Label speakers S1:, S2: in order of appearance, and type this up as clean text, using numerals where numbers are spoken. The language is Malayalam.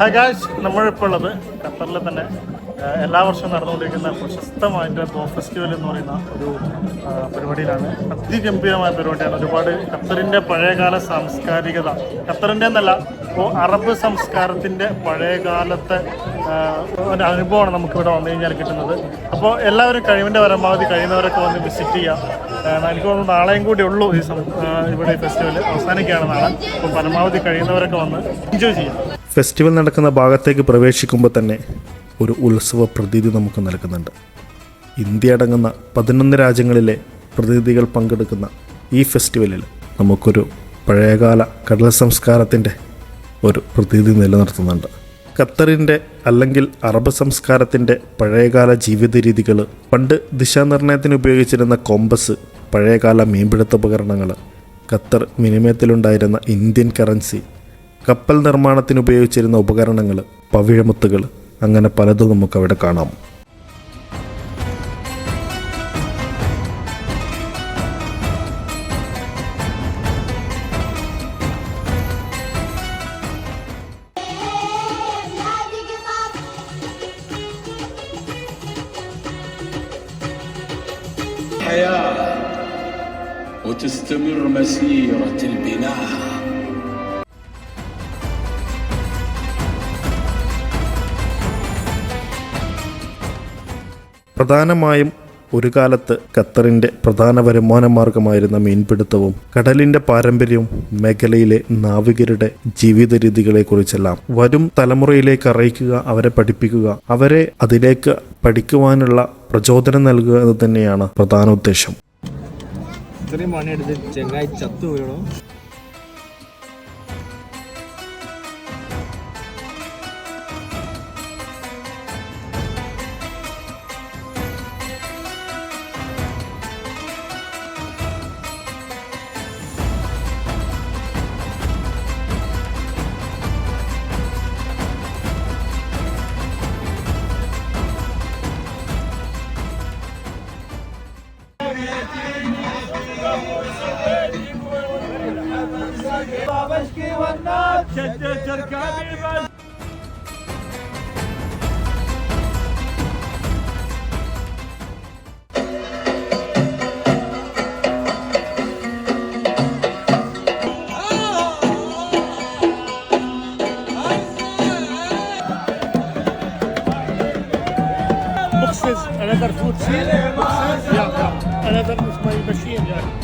S1: ഹായ് ഗായ്സ്, നമ്മളിപ്പോൾ ഉള്ളത് ഖത്തറിൽ തന്നെ എല്ലാ വർഷവും നടന്നുകൊണ്ടിരിക്കുന്ന പ്രശസ്തമായിട്ട് ബോ ഫെസ്റ്റിവൽ എന്ന് പറയുന്ന ഒരു പരിപാടിയിലാണ്. അതിഗംഭീരമായ പരിപാടിയാണ്. ഒരുപാട് ഖത്തറിൻ്റെ പഴയകാല സാംസ്കാരികത, ഖത്തറിൻ്റെ എന്നല്ല, ഇപ്പോൾ അറബ് സംസ്കാരത്തിൻ്റെ പഴയകാലത്തെ ഒരു അനുഭവമാണ് നമുക്കിവിടെ വന്നു കഴിഞ്ഞാൽ കിട്ടുന്നത്. അപ്പോൾ എല്ലാവരും കഴിവിൻ്റെ പരമാവധി കഴിയുന്നവരൊക്കെ വന്ന് വിസിറ്റ് ചെയ്യുക. എനിക്ക് തോന്നുന്നു നാളെയും കൂടി ഉള്ളൂ ഇവിടെ ഈ ഫെസ്റ്റിവൽ അവസാനിക്കുകയാണ് നാളെ. അപ്പോൾ പരമാവധി കഴിയുന്നവരൊക്കെ വന്ന് എൻജോയ് ചെയ്യാം.
S2: ഫെസ്റ്റിവൽ നടക്കുന്ന ഭാഗത്തേക്ക് പ്രവേശിക്കുമ്പോൾ തന്നെ ഒരു ഉത്സവ പ്രതീതി നമുക്ക് നൽകുന്നുണ്ട്. ഇന്ത്യ അടങ്ങുന്ന 11 രാജ്യങ്ങളിലെ പ്രതിനിധികൾ പങ്കെടുക്കുന്ന ഈ ഫെസ്റ്റിവലിൽ നമുക്കൊരു പഴയകാല കടൽ സംസ്കാരത്തിൻ്റെ ഒരു പ്രതീതി നിലനിർത്തുന്നുണ്ട്. ഖത്തറിൻ്റെ അല്ലെങ്കിൽ അറബ് സംസ്കാരത്തിൻ്റെ പഴയകാല ജീവിത രീതികൾ, പണ്ട് ദിശാനിർണയത്തിന് ഉപയോഗിച്ചിരുന്ന കോമ്പസ്, പഴയകാല മീൻപിടുത്ത ഉപകരണങ്ങൾ, ഖത്തർ വിനിമയത്തിലുണ്ടായിരുന്ന ഇന്ത്യൻ കറൻസി, കപ്പൽ നിർമ്മാണത്തിന് ഉപയോഗിച്ചിരുന്ന ഉപകരണങ്ങൾ, പവിഴമുത്തുകൾ, അങ്ങനെ പലതും നമുക്കവിടെ കാണാം.
S3: وتستمر مسيرة البناء.
S2: പ്രധാനമായും ഒരു കാലത്ത് ഖത്തറിൻ്റെ പ്രധാന വരുമാന മാർഗമായിരുന്ന മീൻപിടുത്തവും കടലിൻ്റെ പാരമ്പര്യവും മേഖലയിലെ നാവികരുടെ ജീവിത രീതികളെക്കുറിച്ചെല്ലാം വരും തലമുറയിലേക്ക് അറിയിക്കുക, അവരെ പഠിപ്പിക്കുക, അവരെ അതിലേക്ക് പഠിക്കുവാനുള്ള പ്രചോദനം നൽകുക എന്ന് തന്നെയാണ് പ്രധാന ഉദ്ദേശം.
S4: ഇത്രയും പണിയെടുത്ത് ചെങ്ങായി ചത്തു വീഴണോ?
S1: Another food scene. Yeah. Another is my machine. Yeah.